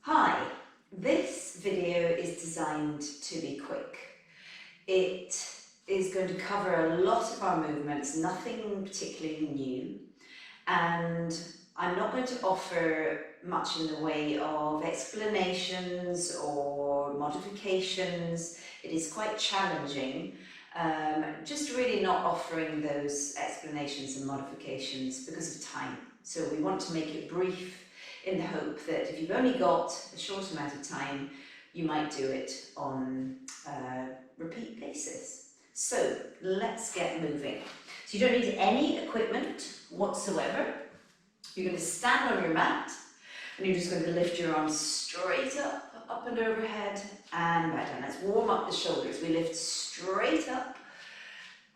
Hi, this video is designed to be quick. It is going to cover a lot of our movements, nothing particularly new, and I'm not going to offer much in the way of explanations or modifications. It is quite challenging, just really not offering those explanations and modifications because of time. So we want to make it brief in the hope that if you've only got a short amount of time, you might do it on a repeat basis. So let's get moving. So you don't need any equipment whatsoever. You're going to stand on your mat and you're just going to lift your arms straight up and overhead and back down. Let's warm up the shoulders. We lift straight up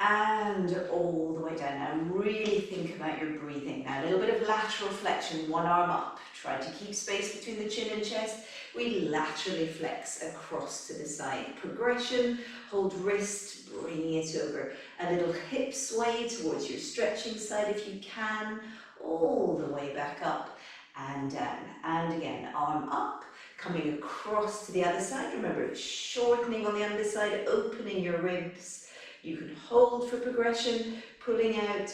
and all the way down. Now really think about your breathing. Now a little bit of lateral flexion, one arm up. Try to keep space between the chin and chest. We laterally flex across to the side. Progression, hold wrist, bringing it over. A little hip sway towards your stretching side if you can. All the way back up and down. And again, arm up, coming across to the other side. Remember, shortening on the underside, opening your ribs. You can hold for progression, pulling out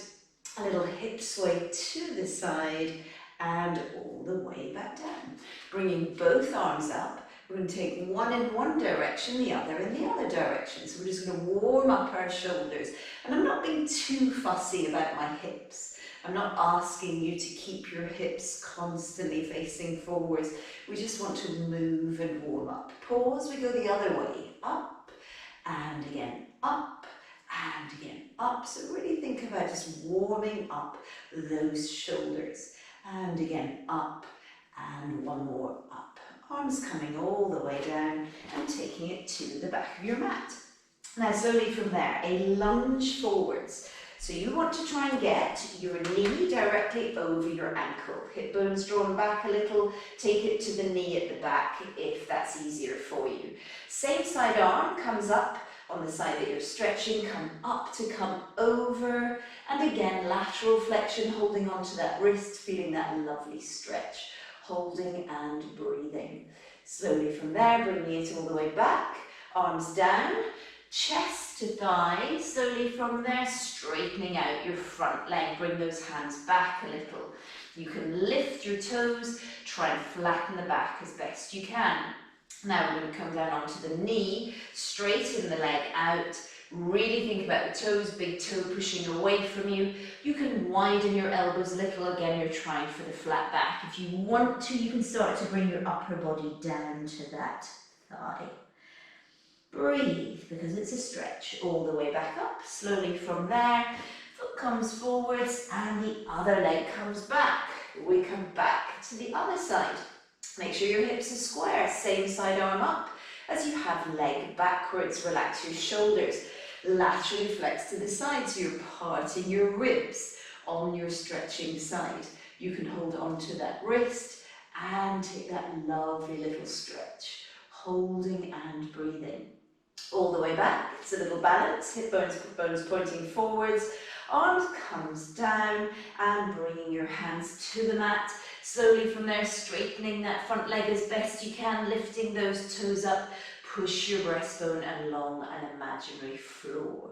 a little hip sway to the side and all the way back down. Bringing both arms up, we're going to take one in one direction, the other in the other direction. So we're just going to warm up our shoulders. And I'm not being too fussy about my hips. I'm not asking you to keep your hips constantly facing forwards. We just want to move and warm up. Pause, we go the other way. Up and again, up and again, up. So really think about just warming up those shoulders. And again, up and one more up. Arms coming all the way down and taking it to the back of your mat. Now slowly from there, a lunge forwards. So you want to try and get your knee directly over your ankle. Hip bones drawn back a little, take it to the knee at the back if that's easier for you. Same side arm comes up on the side that you're stretching, come up to come over, and again lateral flexion, holding onto that wrist, feeling that lovely stretch, holding and breathing. Slowly from there, bringing it all the way back, arms down, chest to thigh, slowly from there, straightening out your front leg, bring those hands back a little. You can lift your toes, try and flatten the back as best you can. Now we're going to come down onto the knee, straighten the leg out, really think about the toes, big toe pushing away from you. You can widen your elbows a little, again you're trying for the flat back. If you want to, you can start to bring your upper body down to that thigh. Breathe, because it's a stretch, all the way back up, slowly from there, foot comes forwards and the other leg comes back. We come back to the other side. Make sure your hips are square, same side arm up. As you have leg backwards, relax your shoulders. Laterally flex to the side, so you're parting your ribs on your stretching side. You can hold onto that wrist and take that lovely little stretch, holding and breathing. All the way back, it's a little balance, hip bones pointing forwards, arms comes down and bringing your hands to the mat. Slowly from there, straightening that front leg as best you can, lifting those toes up, push your breastbone along an imaginary floor.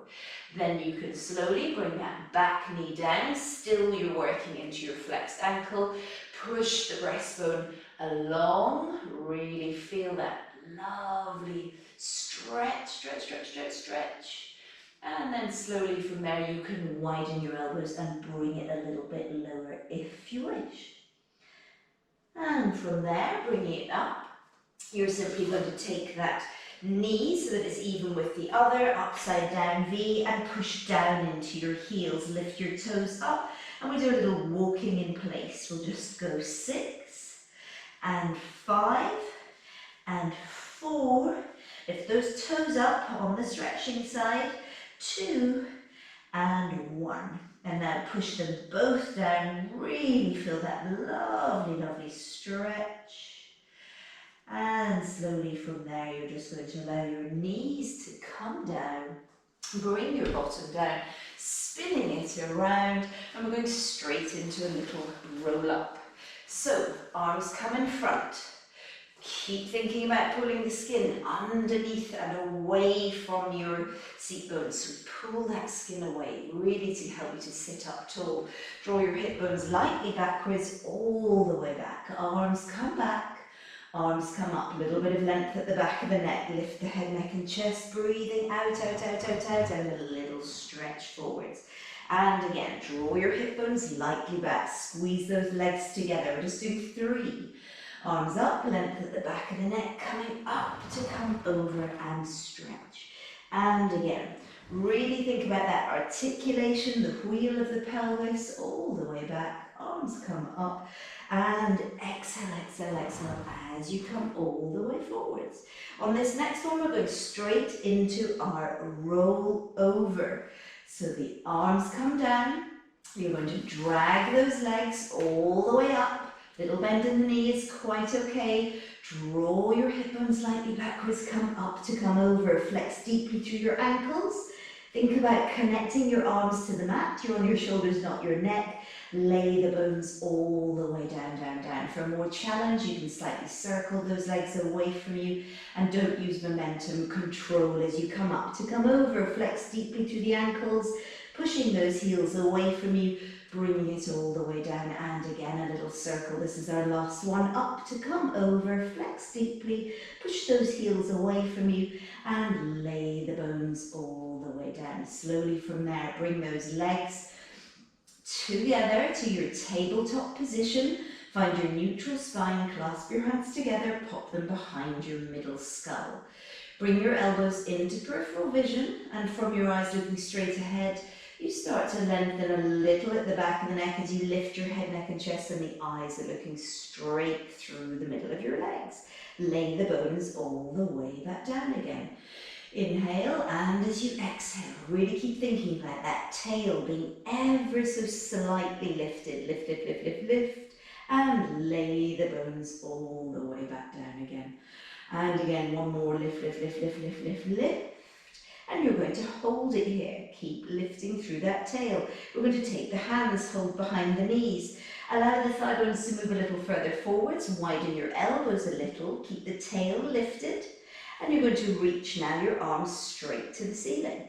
Then you can slowly bring that back knee down, still you're working into your flexed ankle, push the breastbone along, really feel that lovely stretch, stretch, stretch, stretch, stretch. And then slowly from there you can widen your elbows and bring it a little bit lower if you wish. And from there, bringing it up, you're simply going to take that knee so that it's even with the other, upside down V, and push down into your heels. Lift your toes up, and we do a little walking in place. We'll just go 6 and 5 and 4. Lift those toes up on the stretching side, 2 and 1. And now push them both down, really feel that lovely, lovely stretch. And slowly from there, you're just going to allow your knees to come down, bring your bottom down, spinning it around, and we're going straight into a little roll up. So, arms come in front, Keep thinking about pulling the skin underneath and away from your seat bones. So pull that skin away, really to help you to sit up tall. Draw your hip bones lightly backwards, all the way back. Arms come back, arms come up. A little bit of length at the back of the neck. Lift the head, neck and chest, breathing out, out, out, out, out, and a little stretch forwards. And again, draw your hip bones lightly back. Squeeze those legs together. We're just doing 3. Arms up, length at the back of the neck, coming up to come over and stretch. And again, really think about that articulation, the wheel of the pelvis, all the way back. Arms come up and exhale, exhale, exhale as you come all the way forwards. On this next one, we're going straight into our roll over. So the arms come down. You're going to drag those legs all the way up. Little bend in the knee is quite okay. Draw your hip bones slightly backwards, come up to come over. Flex deeply through your ankles. Think about connecting your arms to the mat. You're on your shoulders, not your neck. Lay the bones all the way down, down, down. For more challenge, you can slightly circle those legs away from you and don't use momentum. Control as you come up to come over. Flex deeply through the ankles, pushing those heels away from you. Bringing it all the way down, and again a little circle. This is our last one. Up to come over, flex deeply, push those heels away from you and lay the bones all the way down. Slowly from there, bring those legs together to your tabletop position. Find your neutral spine, clasp your hands together, pop them behind your middle skull. Bring your elbows into peripheral vision, and from your eyes looking straight ahead, you start to lengthen a little at the back of the neck as you lift your head, neck and chest, and the eyes are looking straight through the middle of your legs. Lay the bones all the way back down again. Inhale, and as you exhale, really keep thinking about that tail being ever so slightly lifted. Lift, lift, lift, lift, lift, and lay the bones all the way back down again. And again, one more, lift, lift, lift, lift, lift, lift, lift. And you're going to hold it here. Keep lifting through that tail. We're going to take the hands, hold behind the knees. Allow the thigh bones to move a little further forwards. Widen your elbows a little. Keep the tail lifted. And you're going to reach now your arms straight to the ceiling.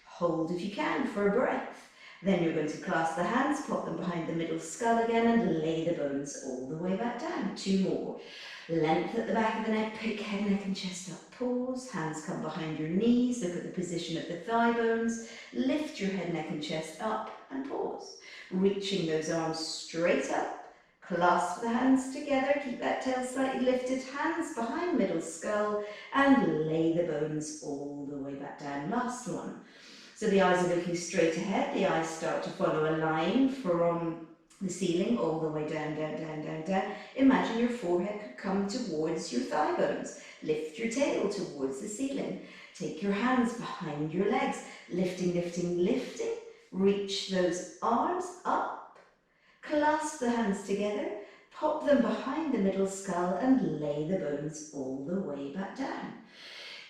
Hold if you can for a breath. Then you're going to clasp the hands, pop them behind the middle skull again, and lay the bones all the way back down. 2 more. Length at the back of the neck, pick head, neck and chest up. Pause, hands come behind your knees, look at the position of the thigh bones, lift your head, neck and chest up and pause. Reaching those arms straight up, clasp the hands together, keep that tail slightly lifted, hands behind middle skull and lay the bones all the way back down. Last one. So the eyes are looking straight ahead, the eyes start to follow a line from the ceiling all the way down, down, down, down, down. Imagine your forehead could come towards your thigh bones. Lift your tail towards the ceiling. Take your hands behind your legs. Lifting, lifting, lifting. Reach those arms up. Clasp the hands together. Pop them behind the middle skull and lay the bones all the way back down.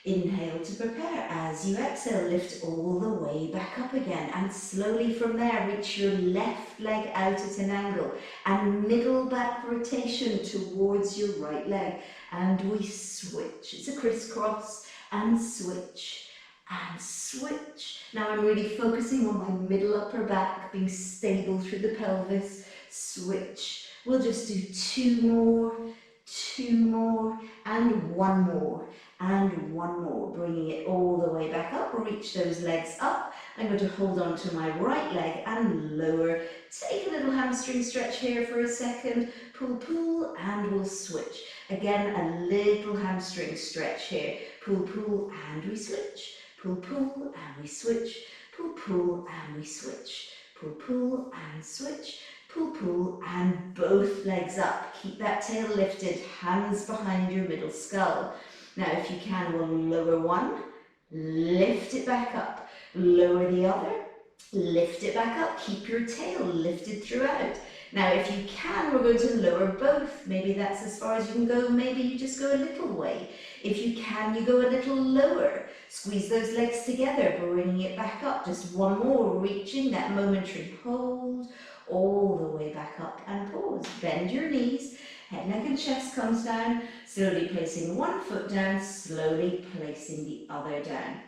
Inhale to prepare. As you exhale, lift all the way back up again, and slowly from there reach your left leg out at an angle and middle back rotation towards your right leg, and we switch. It's a crisscross and switch and switch. Now I'm really focusing on my middle upper back being stable through the pelvis. Switch. We'll just do 2 more, 2 more and 1 more. And 1 more, bringing it all the way back up. Reach those legs up. I'm going to hold on to my right leg and lower. Take a little hamstring stretch here for a second. Pull, pull, and we'll switch. Again, a little hamstring stretch here. Pull, pull, and we switch. Pull, pull, and we switch. Pull, pull, and we switch. Pull, pull, and switch. Pull, pull, and both legs up. Keep that tail lifted, hands behind your middle skull. Now, if you can, we'll lower one, lift it back up, lower the other, lift it back up, keep your tail lifted throughout. Now, if you can, we're going to lower both. Maybe that's as far as you can go, maybe you just go a little way. If you can, you go a little lower. Squeeze those legs together, bringing it back up. Just 1 more, reaching that momentary hold, all the way back up and pause. Bend your knees. Head, neck and chest comes down, slowly placing one foot down, slowly placing the other down.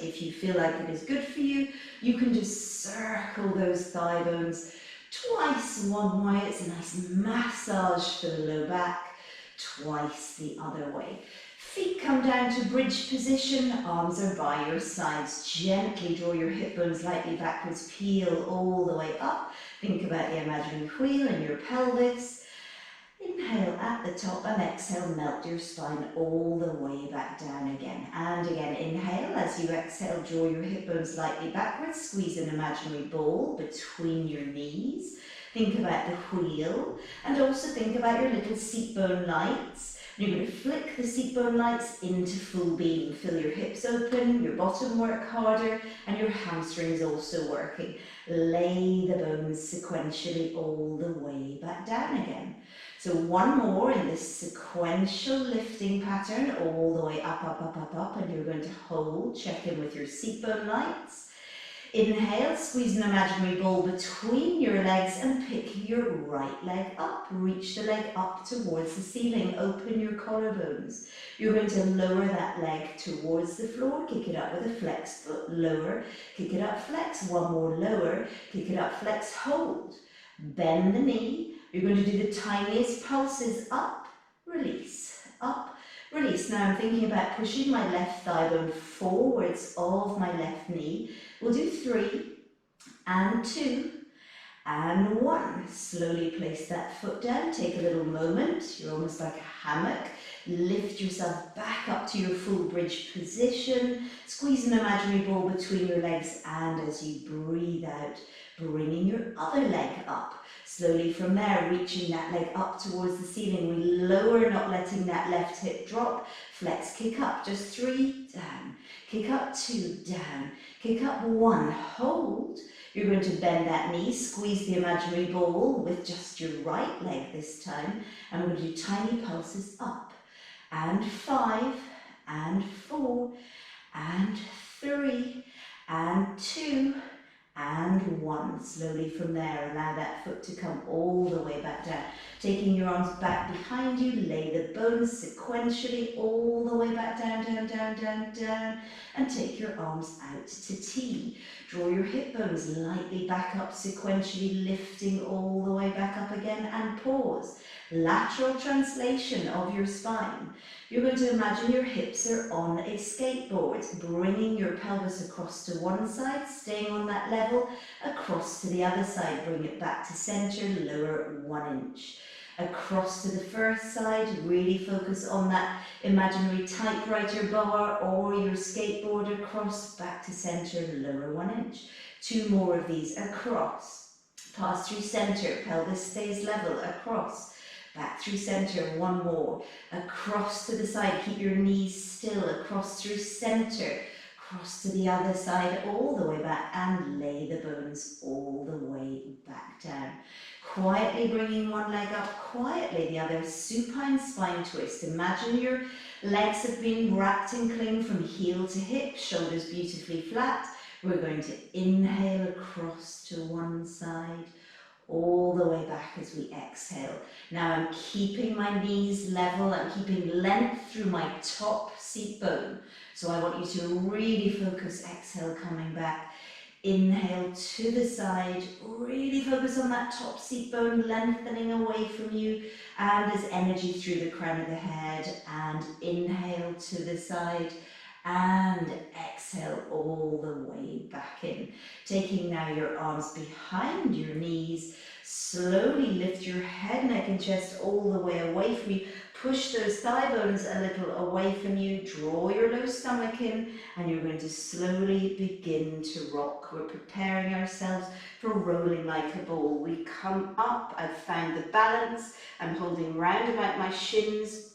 If you feel like it is good for you, you can just circle those thigh bones twice one way. It's a nice massage for the low back. Twice the other way. Feet come down to bridge position, arms are by your sides. Gently draw your hip bones lightly backwards, peel all the way up. Think about the imaginary wheel in your pelvis. Inhale at the top and exhale, melt your spine all the way back down again. And again, inhale. As you exhale, draw your hip bones lightly backwards. Squeeze an imaginary ball between your knees. Think about the wheel and also think about your little seat bone lights. You're going to flick the seat bone lights into full beam. Feel your hips open, your bottom work harder, and your hamstrings also working. Lay the bones sequentially all the way back down again. So one more in this sequential lifting pattern, all the way up, up, up, up, up, and you're going to hold, check in with your seat bone lights. Inhale, squeeze an imaginary ball between your legs and pick your right leg up. Reach the leg up towards the ceiling, open your collarbones. You're going to lower that leg towards the floor, kick it up with a flexed foot, lower, kick it up, flex, one more, lower, kick it up, flex, hold. Bend the knee. You're going to do the tiniest pulses, up, release, up, release. Now I'm thinking about pushing my left thigh bone forwards of my left knee. We'll do 3 and 2 and 1. Slowly place that foot down. Take a little moment. You're almost like a hammock. Lift yourself back up to your full bridge position. Squeeze an imaginary ball between your legs, and as you breathe out, bringing your other leg up. Slowly from there, reaching that leg up towards the ceiling. We lower, not letting that left hip drop. Flex, kick up, just 3, down. Kick up, 2, down. Kick up, 1, hold. You're going to bend that knee, squeeze the imaginary ball with just your right leg this time. And we're going to do tiny pulses up. And 5, and 4, and 3, and 2, and 1. Slowly from there, allow that foot to come all the way back down. Taking your arms back behind you, lay the bones sequentially all the way back down, down, down, down, down, and take your arms out to T. Draw your hip bones lightly back up sequentially, lifting all the way back up again, and pause. Lateral translation of your spine. You're going to imagine your hips are on a skateboard, bringing your pelvis across to one side, staying on that level, across to the other side, bring it back to center, lower 1 inch. Across to the first side, really focus on that imaginary typewriter bar or your skateboard, across, back to center, lower 1 inch. 2 more of these, across, pass through center, pelvis stays level, across, back through center, 1 more, across to the side, keep your knees still, across through center, cross to the other side, all the way back, and lay the bones all the way back down. Quietly bringing one leg up, quietly the other, supine spine twist. Imagine your legs have been wrapped in cling from heel to hip, shoulders beautifully flat. We're going to inhale across to one side, all the way back as we exhale. Now I'm keeping my knees level, I'm keeping length through my top seat bone. So I want you to really focus, exhale, coming back. Inhale to the side, really focus on that top seat bone, lengthening away from you, and there's energy through the crown of the head, and inhale to the side, and exhale all the way back in. Taking now your arms behind your knees, slowly lift your head, neck and chest all the way away from you. Push those thigh bones a little away from you, draw your low stomach in, and you're going to slowly begin to rock. We're preparing ourselves for rolling like a ball. We come up, I've found the balance, I'm holding round about my shins.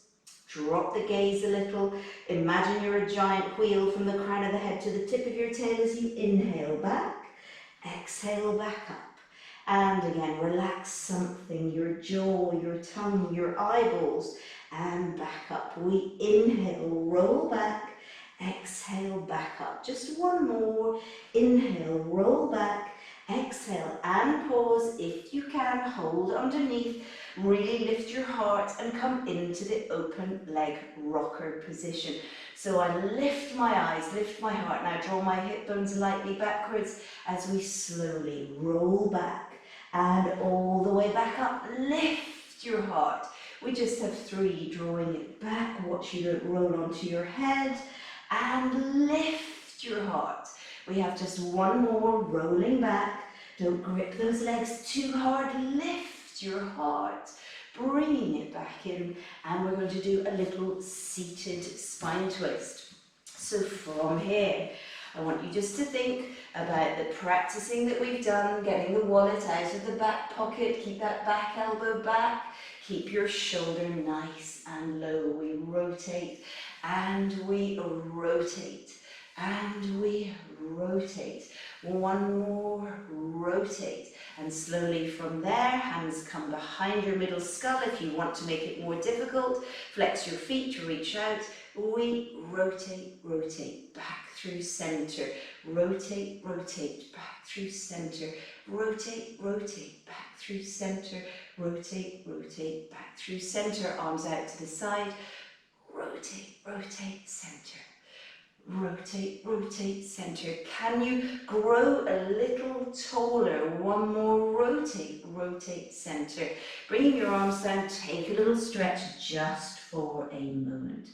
Drop the gaze a little. Imagine you're a giant wheel from the crown of the head to the tip of your tail as you inhale back, exhale back up. And again, relax something, your jaw, your tongue, your eyeballs, and back up. We inhale, roll back, exhale back up. Just 1 more. Inhale, roll back, Exhale and pause. If you can, hold underneath. Really lift your heart and come into the open leg rocker position. So I lift my eyes, lift my heart. Now draw my hip bones lightly backwards as we slowly roll back and all the way back up. Lift your heart. We just have 3, drawing it back. Watch you don't roll onto your head and lift your heart. We have just 1 more, rolling back. Don't grip those legs too hard. Lift your heart, bringing it back in. And we're going to do a little seated spine twist. So from here, I want you just to think about the practicing that we've done, getting the wallet out of the back pocket. Keep that back elbow back. Keep your shoulder nice and low. We rotate and we rotate. And we rotate. 1 more, rotate. And slowly from there, hands come behind your middle skull. If you want to make it more difficult, flex your feet, reach out. We rotate, rotate, back through center. Rotate, rotate, back through center. Rotate, rotate, back through center. Rotate, rotate, back through center. Arms out to the side. Rotate, rotate, center. Rotate, rotate, center. Can you grow a little taller? 1 more, rotate, rotate, center. Bringing your arms down, take a little stretch just for a moment.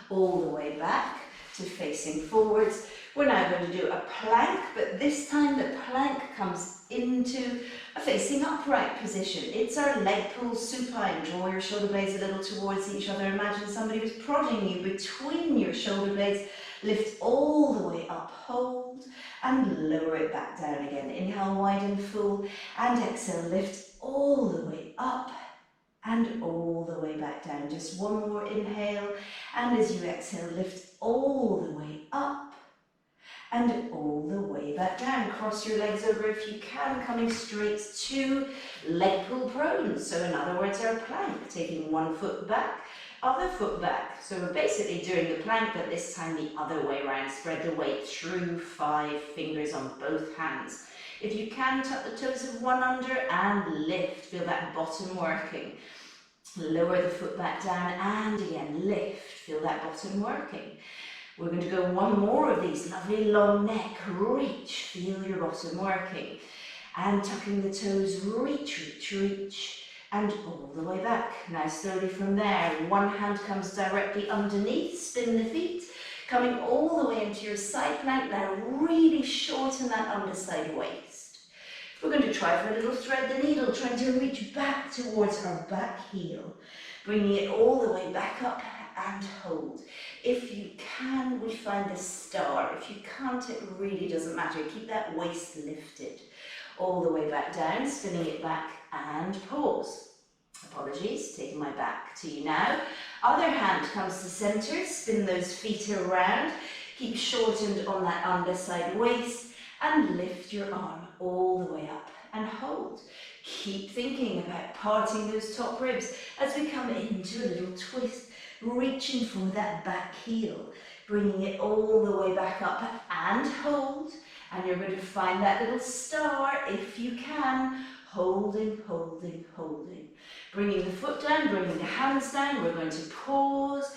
All the way back to facing forwards. We're now going to do a plank, but this time the plank comes into a facing upright position. It's our leg pull supine. Draw your shoulder blades a little towards each other. Imagine somebody was prodding you between your shoulder blades. Lift all the way up, hold, and lower it back down again. Inhale, wide and full, and exhale, lift all the way up and all the way back down. Just 1 more inhale, and as you exhale, lift all the way up and all the way back down. Cross your legs over if you can, coming straight to leg pull prone. So in other words, our plank, taking 1 foot back, other foot back. So we're basically doing the plank, but this time the other way around. Spread the weight through 5 fingers on both hands. If you can, tuck the toes of one under and lift. Feel that bottom working. Lower the foot back down and again lift. Feel that bottom working. We're going to go 1 more of these. Lovely long neck. Reach. Feel your bottom working. And tucking the toes. Reach, reach, reach. And all the way back. Now slowly from there, 1 hand comes directly underneath. Spin the feet. Coming all the way into your side plank. Now really shorten that underside waist. We're going to try for a little thread the needle, trying to reach back towards our back heel. Bringing it all the way back up and hold. If you can, we find the star. If you can't, it really doesn't matter. Keep that waist lifted. All the way back down, spinning it back and pause. Apologies, taking my back to you now. Other hand comes to center, spin those feet around. Keep shortened on that underside waist and lift your arm all the way up and hold. Keep thinking about parting those top ribs as we come into a little twist, reaching for that back heel, bringing it all the way back up and hold. And you're going to find that little star if you can, holding, holding, holding. Bringing the foot down, bringing the hands down. We're going to pause.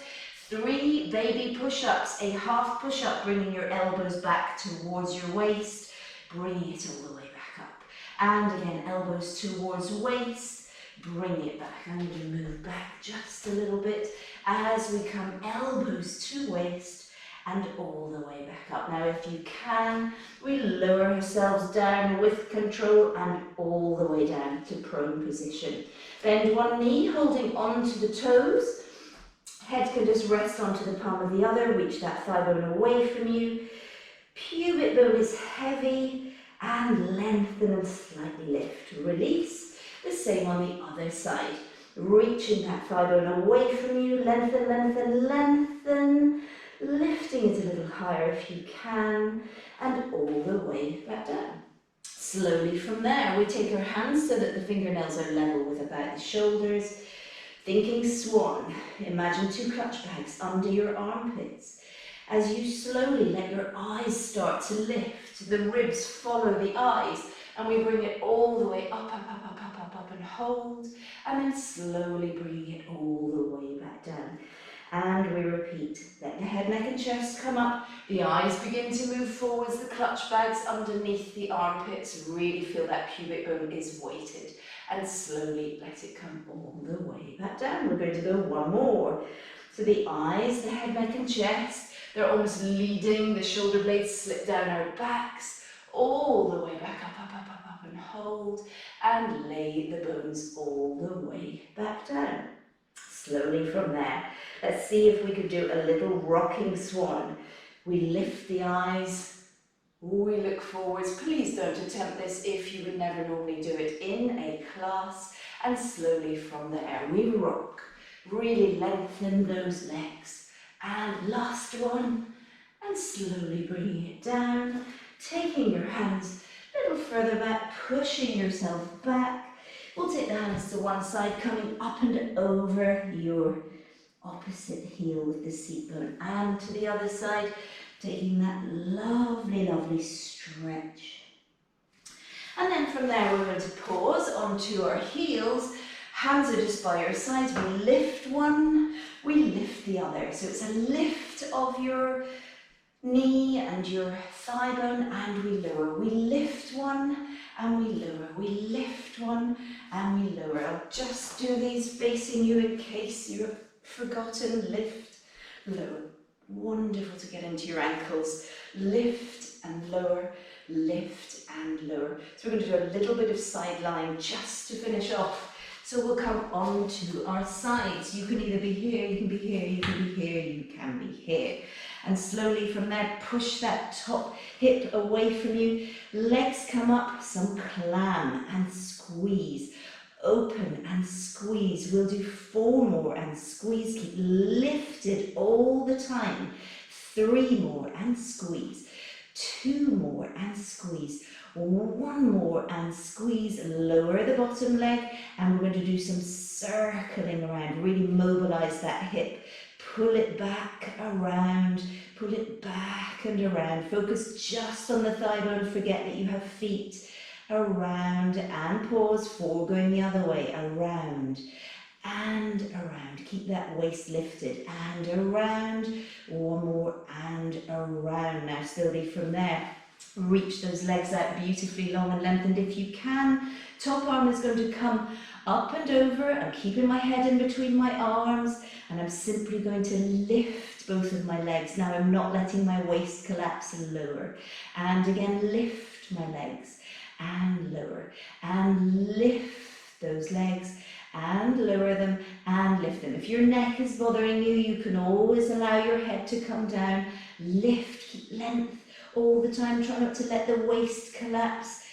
3 baby push-ups, a half push-up, bringing your elbows back towards your waist, bringing it all the way back up. And again, elbows towards waist, bring it back. I'm going to move back just a little bit as we come elbows to waist and all the way back up. Now if you can, we lower ourselves down with control and all the way down to prone position. Bend 1 knee, holding onto the toes. Head can just rest onto the palm of the other, reach that thigh bone away from you. Pubic bone is heavy and lengthen and slightly lift. Release. The same on the other side. Reaching that thigh bone away from you, lengthen, lengthen, lengthen. Lifting it a little higher if you can, and all the way back down. Slowly from there, we take our hands so that the fingernails are level with about the shoulders. Thinking swan, imagine 2 clutch bags under your armpits. As you slowly let your eyes start to lift, lift, the ribs follow the eyes, and we bring it all the way up, up, up, up, up, up, up, and hold, and then slowly bring it all the way back down. And we repeat. Let the head, neck and chest come up. The eyes begin to move forwards. The clutch bags underneath the armpits. Really feel that pubic bone is weighted. And slowly let it come all the way back down. We're going to go one more. So the eyes, the head, neck and chest, they're almost leading. The shoulder blades slip down our backs. All the way back up, up, up, up, up, and hold. And lay the bones all the way back down. Slowly from there. Let's see if we could do a little rocking swan. We lift the eyes, we look forwards. Please don't attempt this if you would never normally do it in a class. And slowly from there, we rock. Really lengthen those legs. And last one, and slowly bringing it down, taking your hands a little further back, pushing yourself back. We'll take the hands to one side, coming up and over your opposite heel with the seat bone, and to the other side, taking that lovely, lovely stretch. And then from there, we're going to pause onto our heels. Hands are just by your sides. We lift one, we lift the other. So it's a lift of your knee and your thigh bone, and we lower. We lift one and we lower. We lift one and we lower. I'll just do these facing you in case you've forgotten. Lift, lower. Wonderful to get into your ankles. Lift and lower, lift and lower. So we're going to do a little bit of side lying just to finish off. So we'll come on to our sides. You can either be here, you can be here, you can be here, you can be here. And slowly from there, push that top hip away from you. Legs come up, some clam and squeeze. Open and squeeze. We'll do 4 more and squeeze. Keep lifted all the time. 3 more and squeeze. 2 more and squeeze. 1 more and squeeze. Lower the bottom leg, and we're going to do some circling around. Really mobilize that hip. Pull it back around. Pull it back and around. Focus just on the thigh bone. Forget that you have feet. Around and pause. 4 going the other way. Around and around. Keep that waist lifted. And around. 1 more and around. Now slowly from there, reach those legs out beautifully long and lengthened if you can. Top arm is going to come up and over. I'm keeping my head in between my arms, and I'm simply going to lift both of my legs. Now I'm not letting my waist collapse, and lower. And again, lift my legs. And lower, and lift those legs, and lower them, and lift them. If your neck is bothering you, you can always allow your head to come down. Lift, keep length all the time. Try not to let the waist collapse.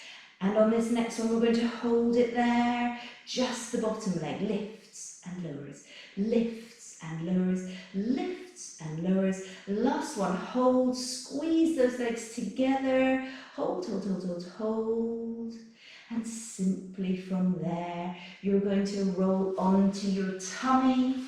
And on this next one, we're going to hold it there. Just the bottom leg lifts and lowers, lifts and lowers, lifts and lowers. Last one, hold, squeeze those legs together. Hold, hold, hold, hold, hold. And simply from there, you're going to roll onto your tummy.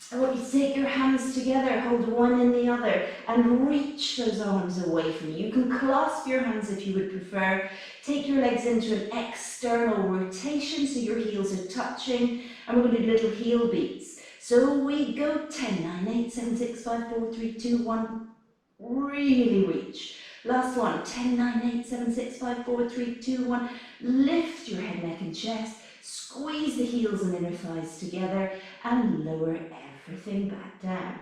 I want you to take your hands together, hold one in the other, and reach those arms away from you. You can clasp your hands if you would prefer. Take your legs into an external rotation so your heels are touching, and we're going to do little heel beats. So we go 10, 9, 8, 7, 6, 5, 4, 3, 2, 1. Really reach. Last one, 10, 9, 8, 7, 6, 5, 4, 3, 2, 1. Lift your head, neck and chest. Squeeze the heels and inner thighs together and lower everything back down.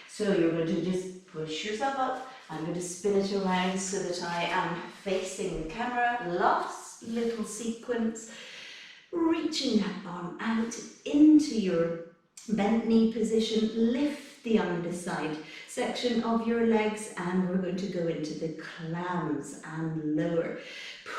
So you're going to just push yourself up. I'm going to spin it around so that I am facing the camera. Last little sequence. Reaching that arm out into your bent knee position. Lift the underside section of your legs, and we're going to go into the clams and lower.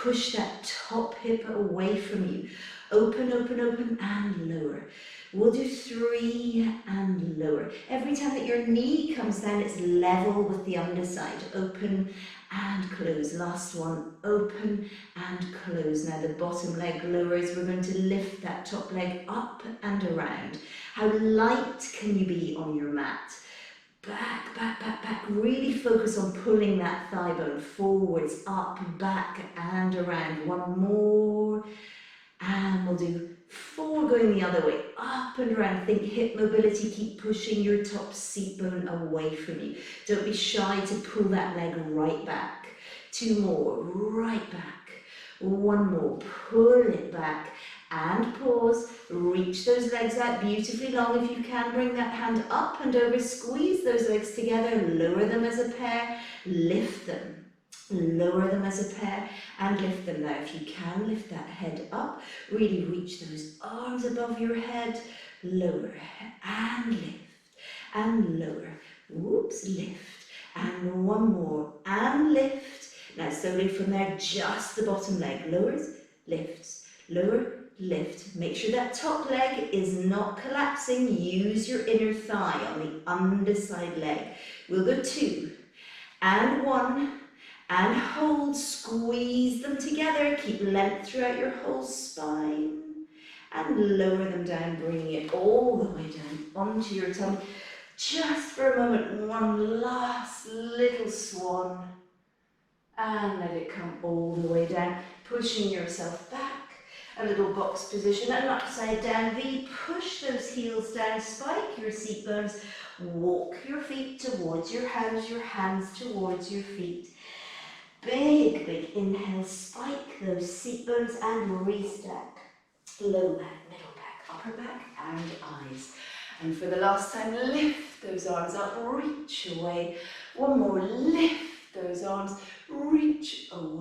Push that top hip away from you. Open, open, open, and lower. We'll do 3 and lower. Every time that your knee comes down, it's level with the underside. Open and close. Last one, open and close. Now the bottom leg lowers. We're going to lift that top leg up and around. How light can you be on your mat? back, back, back, back. Really focus on pulling that thigh bone forwards, up, back, and around. One more. And we'll do 4 going the other way, up and around. Think hip mobility, keep pushing your top seat bone away from you. Don't be shy to pull that leg right back. 2 more, right back. 1 more, pull it back and pause. Reach those legs out beautifully long. If you can, bring that hand up and over, squeeze those legs together, lower them as a pair, lift them. Lower them as a pair and lift them. Now if you can, lift that head up, really reach those arms above your head, lower and lift and lower, whoops, lift, and 1 more and lift. Now slowly from there, just the bottom leg lowers, lifts, lower, lift. Make sure that top leg is not collapsing. Use your inner thigh on the underside leg. We'll go 2 and 1 and hold, squeeze them together, keep length throughout your whole spine and lower them down, bringing it all the way down onto your tummy. Just for a moment, one last little swan and let it come all the way down, pushing yourself back, a little box position, an upside down V, push those heels down, spike your seat bones, walk your feet towards your hands towards your feet. Big, big inhale, spike those seat bones and restack. Low back, middle back, upper back and eyes. And for the last time, lift those arms up, reach away. 1 more, lift those arms, reach away.